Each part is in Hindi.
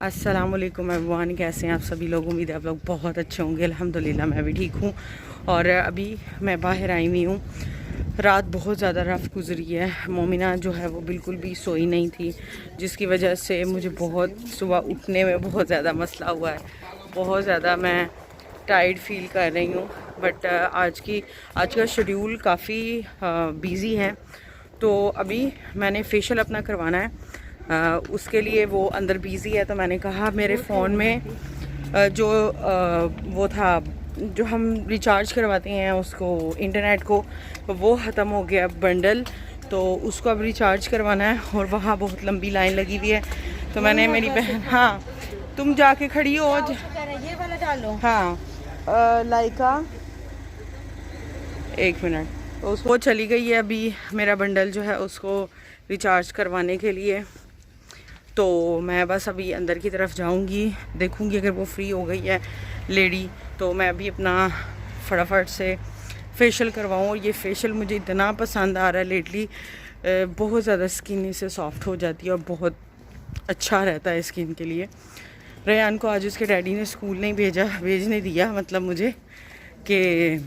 अस्सलामुअलैकुम एवरीवन, कैसे हैं आप सभी लोग। उम्मीद है आप लोग बहुत अच्छे होंगे। अल्हम्दुलिल्लाह मैं भी ठीक हूँ। और अभी मैं बाहर आई हुई हूँ। रात बहुत ज़्यादा रफ़ गुजरी है। मोमिना जो है वो बिल्कुल भी सोई नहीं थी, जिसकी वजह से मुझे बहुत सुबह उठने में बहुत ज़्यादा मसला हुआ है। बहुत ज़्यादा मैं टायर्ड फील कर रही हूँ। बट आज का शेड्यूल काफ़ी बिज़ी है। तो अभी मैंने फेशियल अपना करवाना है। उसके लिए वो अंदर बिज़ी है, तो मैंने कहा मेरे फ़ोन में जो वो था, जो हम रिचार्ज करवाते हैं उसको, इंटरनेट को, वो ख़त्म हो गया बंडल। तो उसको अब रिचार्ज करवाना है और वहाँ बहुत लंबी लाइन लगी हुई है। तो मैंने मेरी बहन, हाँ तुम जाके खड़ी हो, ये वाला डालो। हाँ लाइका, एक मिनट। तो उसको चली गई है अभी मेरा बंडल जो है उसको रिचार्ज करवाने के लिए। तो मैं बस अभी अंदर की तरफ जाऊंगी, देखूंगी अगर वो फ्री हो गई है लेडी, तो मैं अभी अपना फटाफट से फेशियल करवाऊँ। और ये फेशियल मुझे इतना पसंद आ रहा है लेटली, बहुत ज़्यादा स्किन इससे सॉफ्ट हो जाती है और बहुत अच्छा रहता है स्किन के लिए। रेयान को आज उसके डैडी ने स्कूल नहीं भेजने दिया, मतलब मुझे, कि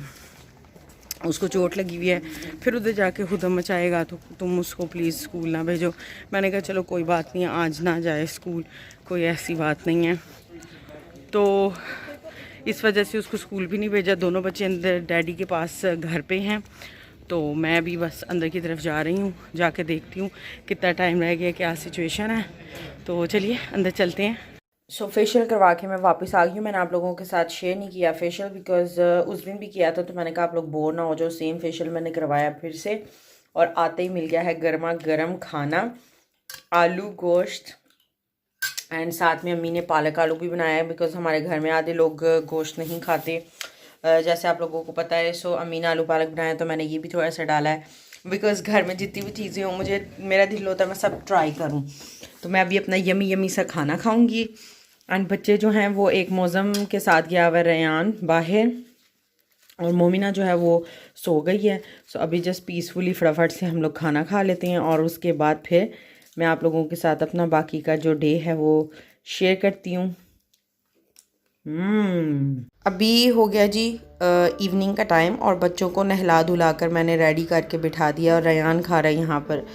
उसको चोट लगी हुई है, फिर उधर जाके खुदम मचाएगा तो तुम उसको प्लीज़ स्कूल ना भेजो। मैंने कहा चलो कोई बात नहीं, आज ना जाए स्कूल, कोई ऐसी बात नहीं है। तो इस वजह से उसको स्कूल भी नहीं भेजा। दोनों बच्चे अंदर डैडी के पास घर पे हैं। तो मैं भी बस अंदर की तरफ जा रही हूँ, जाके देखती हूँ कितना टाइम रह गया, क्या सिचुएशन है। तो चलिए अंदर चलते हैं। फेशियल करवा के मैं वापस आ गई हूँ। मैंने आप लोगों के साथ शेयर नहीं किया फेशियल, बिकॉज उस दिन भी किया था, तो मैंने कहा आप लोग बोर ना हो जाओ। सेम फेशियल मैंने करवाया फिर से, और आते ही मिल गया है गर्मा गर्म खाना, आलू गोश्त, एंड साथ में अम्मी ने पालक आलू भी बनाया है, बिकॉज हमारे घर में आधे लोग गोश्त नहीं खाते, जैसे आप लोगों को पता है। सो अम्मी ने आलू पालक बनाया, तो मैंने ये भी थोड़ा सा डाला है, बिकॉज घर में जितनी भी चीज़ें हों, मेरा दिल होता है मैं सब ट्राई करूँ। तो मैं अभी अपना यमी यमी सा खाना खाऊँगी। एंड बच्चे जो हैं वो एक मौसम के साथ गया हुआ रेयान बाहर, और मोमिना जो है वो सो गई है। सो अभी जस्ट पीसफुली फटाफट से हम लोग खाना खा लेते हैं, और उसके बाद फिर मैं आप लोगों के साथ अपना बाकी का जो डे है वो शेयर करती हूँ। अभी हो गया जी इवनिंग का टाइम, और बच्चों को नहला धुला कर मैंने रेडी करके बिठा दिया, और रेयान खा रहा है यहाँ पर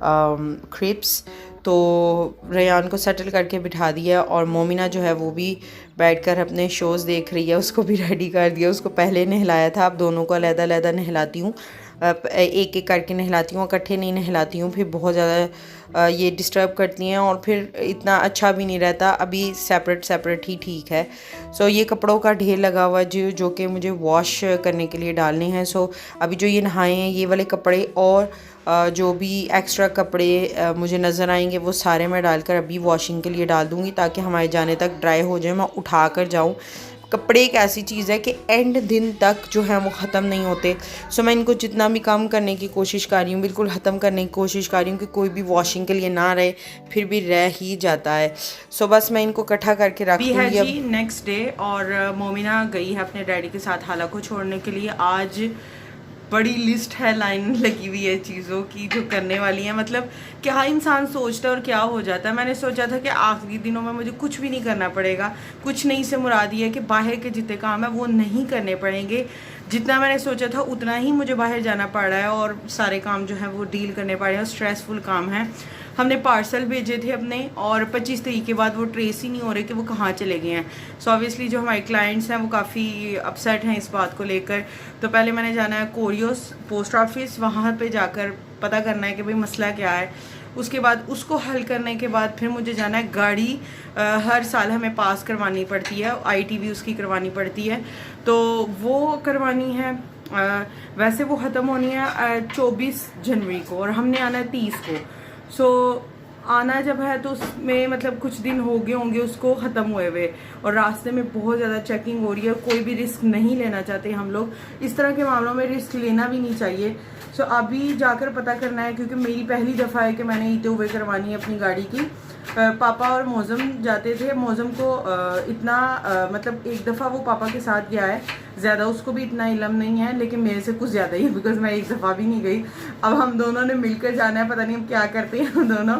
क्रिप्स। तो रेयान को सेटल करके बिठा दिया, और मोमिना जो है वो भी बैठकर अपने शोज़ देख रही है। उसको भी रेडी कर दिया, उसको पहले नहलाया था, अब दोनों को अलग-अलग नहलाती हूँ, एक एक करके नहलाती हूँ, इकट्ठे नहीं नहलाती हूँ, फिर बहुत ज़्यादा ये डिस्टर्ब करती हैं और फिर इतना अच्छा भी नहीं रहता। अभी सेपरेट सेपरेट ही ठीक है। सो ये कपड़ों का ढेर लगा हुआ जो कि मुझे वॉश करने के लिए डालने हैं। सो अभी जो ये नहाए हैं ये वाले कपड़े, और जो भी एक्स्ट्रा कपड़े मुझे नज़र आएंगे वो सारे मैं डालकर अभी वॉशिंग के लिए डाल दूँगी, ताकि हमारे जाने तक ड्राई हो जाए, मैं उठा कर जाऊँ। कपड़े एक ऐसी चीज़ है कि एंड दिन तक जो है वो ख़त्म नहीं होते। सो मैं इनको जितना भी कम करने की कोशिश कर रही हूँ, बिल्कुल ख़त्म करने की कोशिश कर रही हूँ कि कोई भी वॉशिंग के लिए ना रहे, फिर भी रह ही जाता है। सो बस मैं इनको इकट्ठा करके रख दूँगी। है जी नेक्स्ट डे, और मोमिना गई है अपने डैडी के साथ हाला को छोड़ने के लिए। आज बड़ी लिस्ट है, लाइन लगी हुई है चीज़ों की जो करने वाली है। मतलब क्या इंसान सोचता है और क्या हो जाता है। मैंने सोचा था कि आखिरी दिनों में मुझे कुछ भी नहीं करना पड़ेगा। कुछ नहीं से मुराद ये है कि बाहर के जितने काम है वो नहीं करने पड़ेंगे। जितना मैंने सोचा था उतना ही मुझे बाहर जाना पड़ रहा है, और सारे काम जो है वो डील करने पड़ रहे हैं, स्ट्रेसफुल काम है। हमने पार्सल भेजे थे अपने, और 25 तारीख के बाद वो ट्रेस ही नहीं हो रहे कि वो कहाँ चले गए हैं। सो ऑब्वियसली जो हमारे क्लाइंट्स हैं वो काफ़ी अपसेट हैं इस बात को लेकर। तो पहले मैंने जाना है कोरियोस पोस्ट ऑफिस, वहाँ पे जाकर पता करना है कि भाई मसला क्या है। उसके बाद उसको हल करने के बाद फिर मुझे जाना है गाड़ी, हर साल हमें पास करवानी पड़ती है, ITV उसकी करवानी पड़ती है, तो वो करवानी है। वैसे वो ख़त्म होनी है 24 जनवरी को, और हमने आना है 30 को। सो आना जब है तो उसमें मतलब कुछ दिन हो गए होंगे उसको ख़त्म हुए हुए, और रास्ते में बहुत ज़्यादा चेकिंग हो रही है। कोई भी रिस्क नहीं लेना चाहते हम लोग, इस तरह के मामलों में रिस्क लेना भी नहीं चाहिए। सो अभी जाकर पता करना है, क्योंकि मेरी पहली दफ़ा है कि मैंने ईटे हुए करवानी है अपनी गाड़ी की। पापा और मौज़म जाते थे। मौज़म को इतना मतलब एक दफ़ा वो पापा के साथ गया है, ज़्यादा उसको भी इतना इलम नहीं है, लेकिन मेरे से कुछ ज़्यादा ही है बिकॉज़ मैं एक दफ़ा भी नहीं गई। अब हम दोनों ने मिलकर जाना है, पता नहीं हम क्या करते हैं हम दोनों।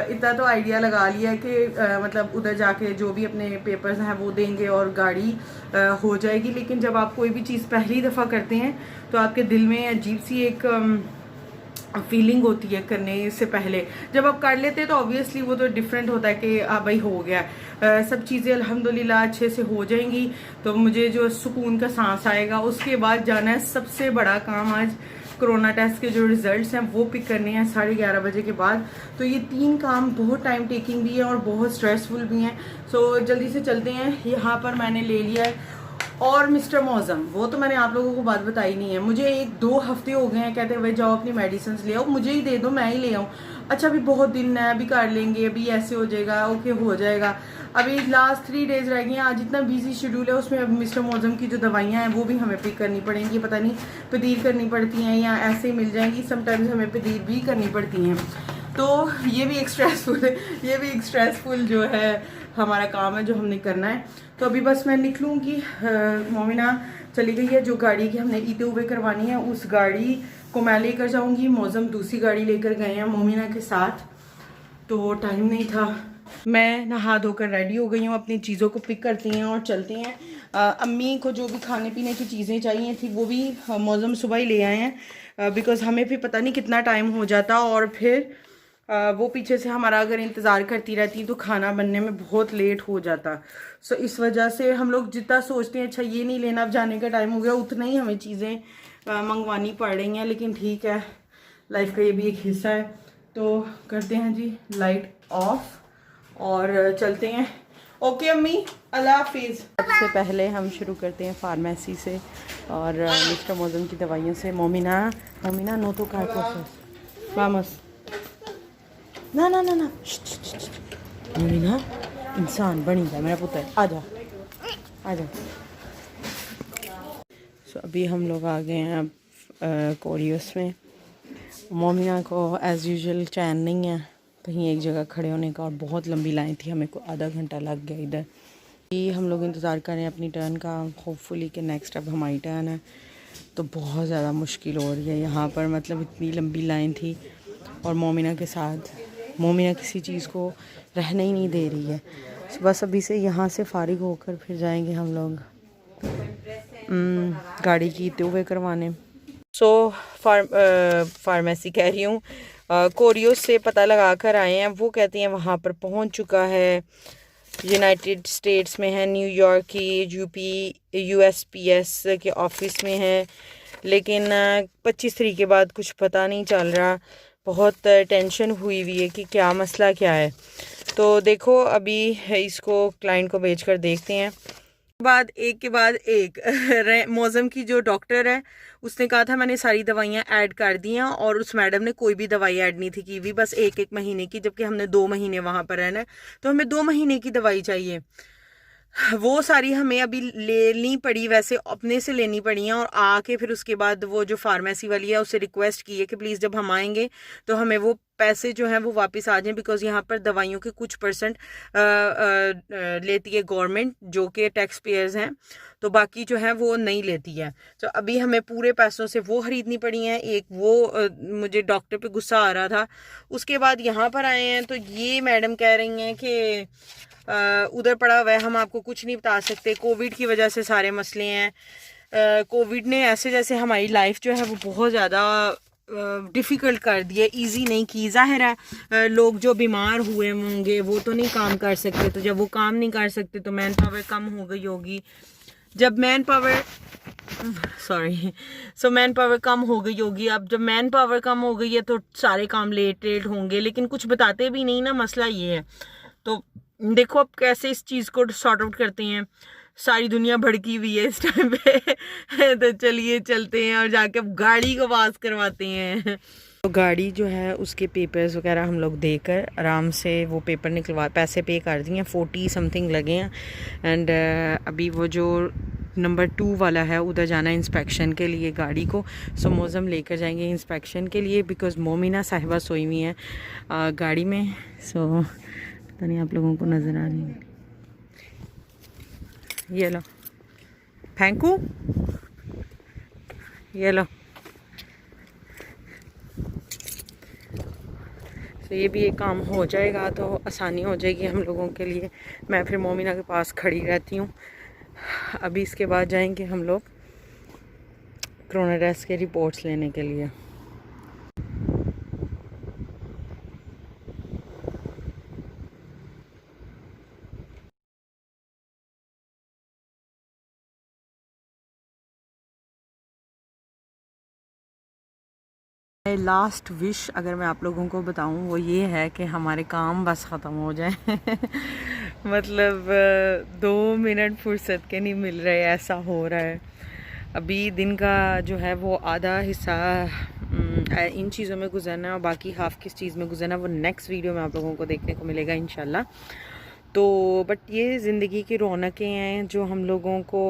इतना तो आइडिया लगा लिया है कि मतलब उधर जाके जो भी अपने पेपर्स हैं वो देंगे और गाड़ी हो जाएगी। लेकिन जब आप कोई भी चीज़ पहली दफ़ा करते हैं तो आपके दिल में अजीब सी एक फीलिंग होती है करने से पहले। जब आप कर लेते हैं तो ऑब्वियसली वो तो डिफरेंट होता है कि भाई हो गया, सब चीज़ें अल्हम्दुलिल्लाह अच्छे से हो जाएंगी तो मुझे जो सुकून का सांस आएगा। उसके बाद जाना है सबसे बड़ा काम, आज कोरोना टेस्ट के जो रिजल्ट्स हैं वो पिक करने हैं 11:30 बजे के बाद। तो ये 3 काम बहुत टाइम टेकिंग भी है और बहुत स्ट्रेसफुल भी हैं। सो जल्दी से चलते हैं। यहाँ पर मैंने ले लिया है। और मिस्टर मौज़म, वो तो मैंने आप लोगों को बात बताई नहीं है। मुझे 1-2 हफ्ते हो गए हैं कहते हुए जाओ अपनी मेडिसिन ले आओ, मुझे ही दे दो, मैं ही ले आऊँ। अच्छा अभी बहुत दिन है, अभी कर लेंगे, अभी ऐसे हो जाएगा, ओके हो जाएगा। अभी लास्ट 3 डेज रह गए हैं। आज इतना बिजी शेड्यूल है, उसमें अब मिस्टर मौज़म की जो दवाइयाँ हैं वो भी हमें पिक करनी पड़ेंगी। पता नहीं पदीर करनी पड़ती हैं या ऐसे ही मिल जाएंगी, समटाइम्स हमें पदीर भी करनी पड़ती हैं। तो ये भी एक स्ट्रेसफुल जो है हमारा काम है जो हमने करना है। तो अभी बस मैं निकलूँगी। मोमिना चली गई है, जो गाड़ी की हमने ईदे हुए करवानी है उस गाड़ी को मैं लेकर जाऊँगी। मौज़म दूसरी गाड़ी लेकर गए हैं मोमिना के साथ, तो टाइम नहीं था। मैं नहा धोकर रेडी हो गई हूँ, अपनी चीज़ों को पिक करती हैं और चलते हैं। अम्मी को जो भी खाने पीने की चीज़ें चाहिए थी वो भी मौज़म सुबह ही ले आए हैं, बिकॉज़ हमें भी पता नहीं कितना टाइम हो जाता और फिर वो पीछे से हमारा अगर इंतज़ार करती रहती तो खाना बनने में बहुत लेट हो जाता। सो इस वजह से हम लोग जितना सोचते हैं अच्छा ये नहीं लेना, अब जाने का टाइम हो गया, उतना ही हमें चीज़ें मंगवानी पड़ रही हैं। लेकिन ठीक है, लाइफ का ये भी एक हिस्सा है। तो करते हैं जी लाइट ऑफ और चलते हैं। ओके अम्मी, अल्लाह हाफिज़। सबसे पहले हम शुरू करते हैं फार्मेसी से और मिस्टर मौज़म की दवाइयों से। मोमिना नो तो वामस ना मोमिना इंसान बनी जाए मेरा पुत्र, आ जा। सो अभी हम लोग आ गए हैं अब कोरियस में। मोमिना को एज़ यूजुअल चैन नहीं है कहीं एक जगह खड़े होने का और बहुत लंबी लाइन थी, हमें को आधा घंटा लग गया इधर। ये हम लोग इंतज़ार कर रहे हैं अपनी टर्न का, होपफुली कि नेक्स्ट अब हमारी टर्न है। तो बहुत ज़्यादा मुश्किल हो रही है यहाँ पर, मतलब इतनी लंबी लाइन थी और मोमिना के साथ मोमिना किसी चीज़ को रहने ही नहीं दे रही है। बस अभी से यहाँ से फारिग होकर फिर जाएंगे हम लोग गाड़ी की ईदे करवाने। सो फार्मेसी कह रही हूँ, कोरियो से पता लगा कर आए हैं। वो कहते हैं वहाँ पर पहुँच चुका है, यूनाइटेड स्टेट्स में है, न्यूयॉर्क की USPS के ऑफिस में है। लेकिन 25 तारीख के बाद कुछ पता नहीं चल रहा, बहुत टेंशन हुई हुई है कि क्या मसला क्या है। तो देखो अभी इसको क्लाइंट को भेजकर देखते हैं। एक के बाद एक मौज़म की जो डॉक्टर है उसने कहा था मैंने सारी दवाइयाँ ऐड कर दी हैं और उस मैडम ने कोई भी दवाई ऐड नहीं थी की हुई, बस एक महीने की, जबकि हमने 2 महीने वहाँ पर रहना है तो हमें 2 महीने की दवाई चाहिए। वो सारी हमें अभी लेनी पड़ी, वैसे अपने से लेनी पड़ी हैं और आके फिर उसके बाद वो जो फार्मेसी वाली है उससे रिक्वेस्ट की है कि प्लीज़ जब हम आएंगे तो हमें वो पैसे जो हैं वो वापस आ जाएं, बिकॉज़ यहाँ पर दवाइयों के कुछ % लेती है गवर्नमेंट जो कि टैक्स पेयर्स हैं, तो बाकी जो है वो नहीं लेती है। तो अभी हमें पूरे पैसों से वो ख़रीदनी पड़ी हैं। एक वो मुझे डॉक्टर पे गुस्सा आ रहा था। उसके बाद यहाँ पर आए हैं तो ये मैडम कह रही हैं कि उधर पड़ा हुआ है, हम आपको कुछ नहीं बता सकते, कोविड की वजह से सारे मसले हैं। कोविड ने ऐसे जैसे हमारी लाइफ जो है वो बहुत ज़्यादा डिफ़िकल्ट कर दिया, इजी नहीं की। ज़ाहिर है लोग जो बीमार हुए होंगे वो तो नहीं काम कर सकते, तो जब वो काम नहीं कर सकते तो मैन पावर कम हो गई होगी। जब मैन पावर कम हो गई होगी, अब जब मैन पावर कम हो गई है तो सारे काम लेट होंगे, लेकिन कुछ बताते भी नहीं ना, मसला ये है। तो देखो अब कैसे इस चीज़ को सॉर्ट आउट करते हैं। सारी दुनिया भड़की हुई है इस टाइम पे तो चलिए चलते हैं और जाके अब गाड़ी को पास करवाते हैं। तो गाड़ी जो है उसके पेपर्स वगैरह हम लोग देकर आराम से वो पेपर निकलवा, पैसे पे कर दिए, 40 समथिंग लगे हैं। एंड अभी वो जो नंबर 2 वाला है उधर जाना है इंस्पेक्शन के लिए गाड़ी को। सो मौज़म लेकर जाएंगे इंस्पेक्शन के लिए, बिकॉज़ मोमिना साहिबा सोई हुई हैं गाड़ी में। सो पता नहीं आप लोगों को नज़र आ रही है। ये लो, फेंकू, ये लो। तो ये भी एक काम हो जाएगा तो आसानी हो जाएगी हम लोगों के लिए। मैं फिर मोमिना के पास खड़ी रहती हूँ। अभी इसके बाद जाएंगे हम लोग कोरोना टेस्ट के रिपोर्ट्स लेने के लिए। लास्ट विश अगर मैं आप लोगों को बताऊं वो ये है कि हमारे काम बस ख़त्म हो जाए। मतलब 2 मिनट फुर्सत के नहीं मिल रहे, ऐसा हो रहा है। अभी दिन का जो है वो आधा हिस्सा इन चीज़ों में गुजरना है और बाकी हाफ किस चीज़ में गुजरना है वो नेक्स्ट वीडियो में आप लोगों को देखने को मिलेगा इंशाल्लाह। तो बट ये ज़िंदगी की रौनकें हैं जो हम लोगों को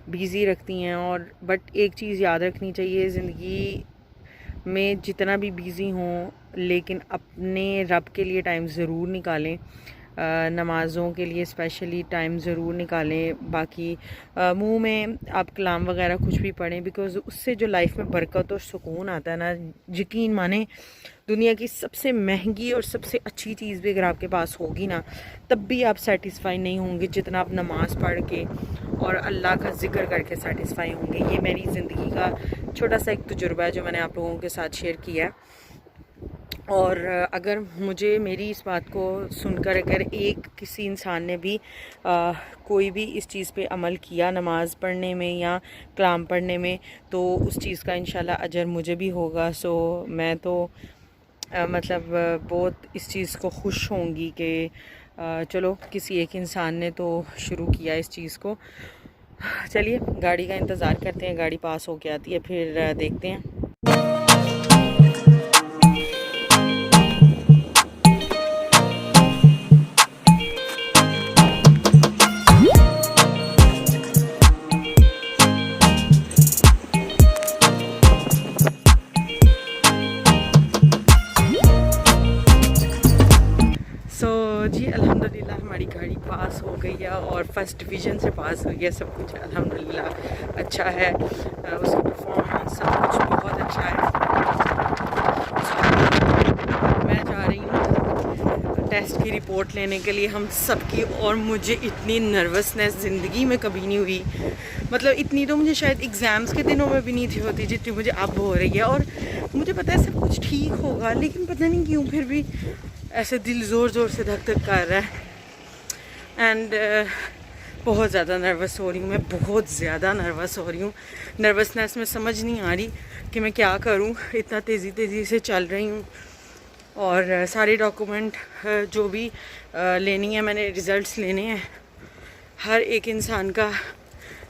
बिज़ी रखती हैं। और बट एक चीज़ याद रखनी चाहिए, ज़िंदगी में जितना भी बिज़ी हों लेकिन अपने रब के लिए टाइम ज़रूर निकालें। नमाज़ों के लिए स्पेशली टाइम ज़रूर निकालें। बाकी मुंह में आप कलाम वगैरह कुछ भी पढ़ें, बिकॉज़ उससे जो लाइफ में बरकत और सुकून आता है ना, यकीन माने दुनिया की सबसे महंगी और सबसे अच्छी चीज़ भी अगर आपके पास होगी ना, तब भी आप सेटिस्फाई नहीं होंगे जितना आप नमाज़ पढ़ के और अल्लाह का ज़िक्र करके सेटिस्फाई होंगे। ये मेरी ज़िंदगी का छोटा सा एक तजुर्बा है जो मैंने आप लोगों के साथ शेयर किया है। और अगर मुझे मेरी इस बात को सुनकर अगर एक किसी इंसान ने भी कोई भी इस चीज़ पे अमल किया, नमाज़ पढ़ने में या कलाम पढ़ने में, तो उस चीज़ का इंशाल्लाह अजर मुझे भी होगा। सो मैं तो मतलब बहुत इस चीज़ को खुश होंगी कि चलो किसी एक इंसान ने तो शुरू किया इस चीज़ को। चलिए गाड़ी का इंतज़ार करते हैं, गाड़ी पास होके आती है फिर देखते हैं। जी अल्हम्दुलिल्लाह हमारी गाड़ी पास हो गई है और फर्स्ट डिवीज़न से पास हुई है। सब कुछ अल्हम्दुलिल्लाह अच्छा है, उसकी परफॉर्मेंस सब कुछ बहुत अच्छा है। मैं जा रही हूँ टेस्ट की रिपोर्ट लेने के लिए हम सबकी, और मुझे इतनी नर्वसनेस ज़िंदगी में कभी नहीं हुई। मतलब इतनी तो मुझे शायद एग्ज़ाम्स के दिनों में भी नहीं थी होती जितनी मुझे अब हो रही है। और मुझे पता है सब कुछ ठीक होगा, लेकिन पता नहीं क्यों फिर भी ऐसे दिल ज़ोर ज़ोर से धक धक कर रहा है। एंड बहुत ज़्यादा नर्वस हो रही हूँ मैं, बहुत ज़्यादा नर्वस हो रही हूँ। नर्वसनेस में समझ नहीं आ रही कि मैं क्या करूँ, इतना तेज़ी से चल रही हूँ। और सारे डॉक्यूमेंट जो भी लेनी है, मैंने रिज़ल्ट्स लेने हैं, हर एक इंसान का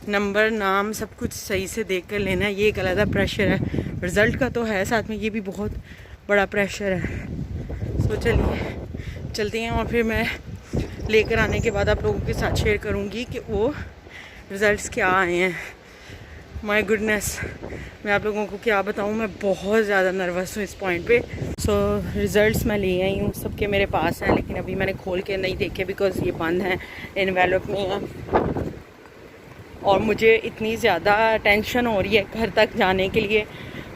नंबर नाम सब कुछ सही से देख कर लेना है। ये एक अलग प्रेशर है, रिज़ल्ट का तो है, साथ में ये भी बहुत बड़ा प्रेशर है। तो चलिए चलते हैं और फिर मैं लेकर आने के बाद आप लोगों के साथ शेयर करूंगी कि वो रिज़ल्ट्स क्या आए हैं। माय गुडनेस, मैं आप लोगों को क्या बताऊं, मैं बहुत ज़्यादा नर्वस हूँ इस पॉइंट पे। सो रिज़ल्ट्स मैं ले आई हूँ, सबके मेरे पास हैं, लेकिन अभी मैंने खोल के नहीं देखे बिकॉज़ ये बंद हैं, एनवेलप में है। और मुझे इतनी ज़्यादा टेंशन हो रही है घर तक जाने के लिए,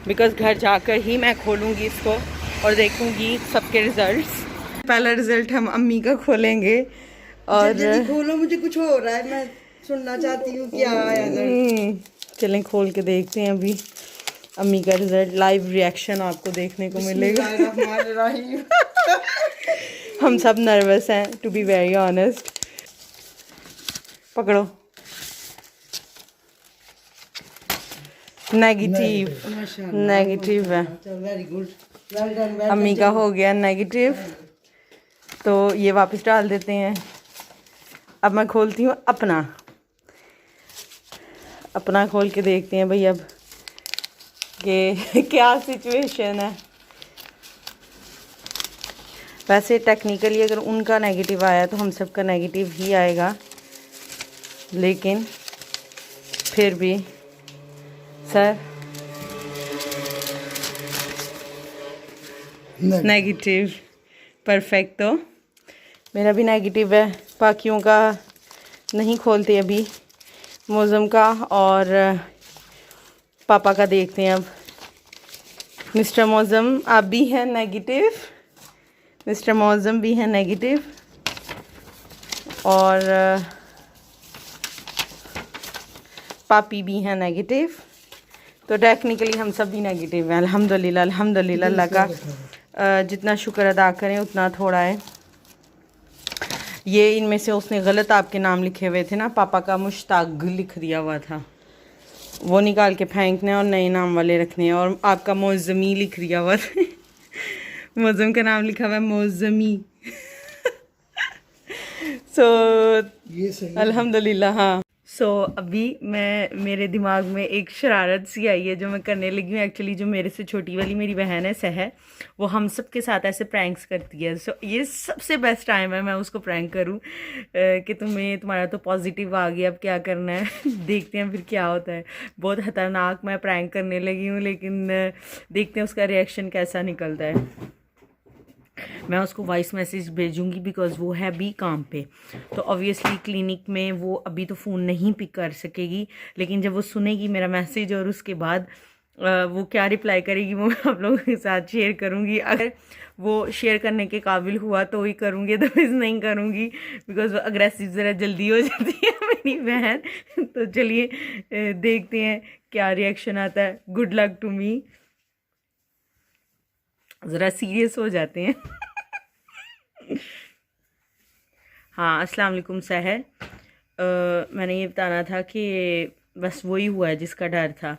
बिकॉज़ घर जाकर ही मैं खोलूँगी इसको और देखूंगी सबके रिजल्ट्स। पहला रिजल्ट हम अम्मी का खोलेंगे। और खोलो, मुझे कुछ हो रहा है, मैं सुनना चाहती हूँ क्या आया। चलें खोल के देखते हैं अभी अम्मी का रिजल्ट। लाइव रिएक्शन आपको देखने को मिलेगा। हम सब नर्वस हैं टू बी वेरी ऑनेस्ट। पकड़ो। नेगेटिव है। वेरी गुड, अम्मी का हो गया नेगेटिव, तो ये वापस डाल देते हैं। अब मैं खोलती हूँ अपना खोल के देखते हैं भाई अब कि क्या सिचुएशन है। वैसे टेक्निकली अगर उनका नेगेटिव आया तो हम सबका नेगेटिव ही आएगा, लेकिन फिर भी सर नेगेटिव परफेक्टो। मेरा भी नेगेटिव है, बाकियों का नहीं खोलते अभी, मौज़म का और पापा का देखते हैं अब। मिस्टर मौज़म आप भी हैं नेगेटिव, मिस्टर मौज़म भी हैं नेगेटिव और पापी भी हैं नेगेटिव, तो टेक्निकली हम सब भी नेगेटिव हैं। अल्हम्दुलिल्लाह अल्हम्दुलिल्लाह, अल्लाह का जितना शुक्र अदा करें उतना थोड़ा है। ये इनमें से उसने गलत आपके नाम लिखे हुए थे ना, पापा का मुश्ताक लिख दिया हुआ था, वो निकाल के फेंकने और नए नाम वाले रखने हैं, और आपका मौज़मी लिख दिया हुआ था मौज़म का नाम लिखा हुआ है मौज़मी सो ये सही अल्हम्दुलिल्लाह। हाँ सो अभी मेरे दिमाग में एक शरारत सी आई है जो मैं करने लगी हूँ। एक्चुअली जो मेरे से छोटी वाली मेरी बहन है सहर, वो हम सब के साथ ऐसे प्रैंक्स करती है। सो ये सबसे बेस्ट टाइम है मैं उसको प्रैंक करूँ कि तुम्हारा तो पॉजिटिव आ गया, अब क्या करना है देखते हैं फिर क्या होता है। बहुत ख़तरनाक मैं प्रैंक करने लगी हूँ, लेकिन देखते हैं उसका रिएक्शन कैसा निकलता है। मैं उसको वॉइस मैसेज भेजूंगी बिकॉज़ वो है भी काम पे, तो ऑब्वियसली क्लिनिक में वो अभी तो फ़ोन नहीं पिक कर सकेगी, लेकिन जब वो सुनेगी मेरा मैसेज और उसके बाद वो क्या रिप्लाई करेगी वो मैं आप लोगों के साथ शेयर करूंगी। अगर वो शेयर करने के काबिल हुआ तो ही करूँगी, अदरवाइज़ नहीं करूँगी बिकॉज़ वो अग्रेसिव ज़रा जल्दी हो जाती है मेरी बहन। तो चलिए देखते हैं क्या रिएक्शन आता है। Good luck to me. ज़रा सीरियस हो जाते हैं हाँ अस्सलाम वालेकुम सहर, मैंने ये बताना था कि बस वही हुआ है जिसका डर था।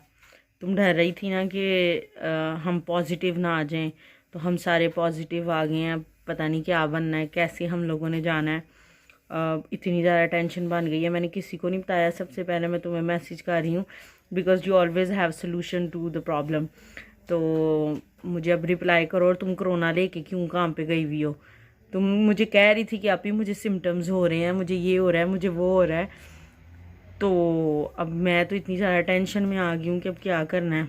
तुम डर रही थी ना कि हम पॉजिटिव ना आ जाएं, तो हम सारे पॉजिटिव आ गए हैं। अब पता नहीं क्या बनना है, कैसे हम लोगों ने जाना है। इतनी ज़्यादा टेंशन बन गई है, मैंने किसी को नहीं बताया। सबसे पहले मैं तुम्हें मैसेज कर रही हूँ because you always have solution to the problem. तो मुझे अब रिप्लाई करो, और तुम कोरोना लेके क्यों काम पे गई हुई हो? तुम मुझे कह रही थी कि आप ही मुझे सिम्टम्स हो रहे हैं, मुझे ये हो रहा है, मुझे वो हो रहा है। तो अब मैं तो इतनी ज़्यादा टेंशन में आ गई हूँ कि अब क्या करना है।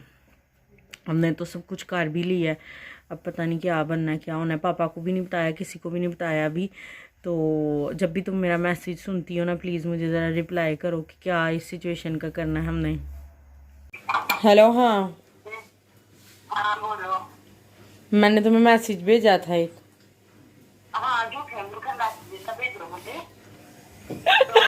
हमने तो सब कुछ कर भी लिया है, अब पता नहीं क्या बनना है, क्या होना है। पापा को भी नहीं बताया, किसी को भी नहीं बताया अभी। तो जब भी तुम मेरा मैसेज सुनती हो ना, प्लीज़ मुझे ज़रा रिप्लाई करो कि क्या इस सिचुएशन का करना है हमने। हेलो हाँ बोलो। मैंने तुम्हें मैसेज भेजा था एक। हाँ झूठे मैसेज भेज दो मुझे। तो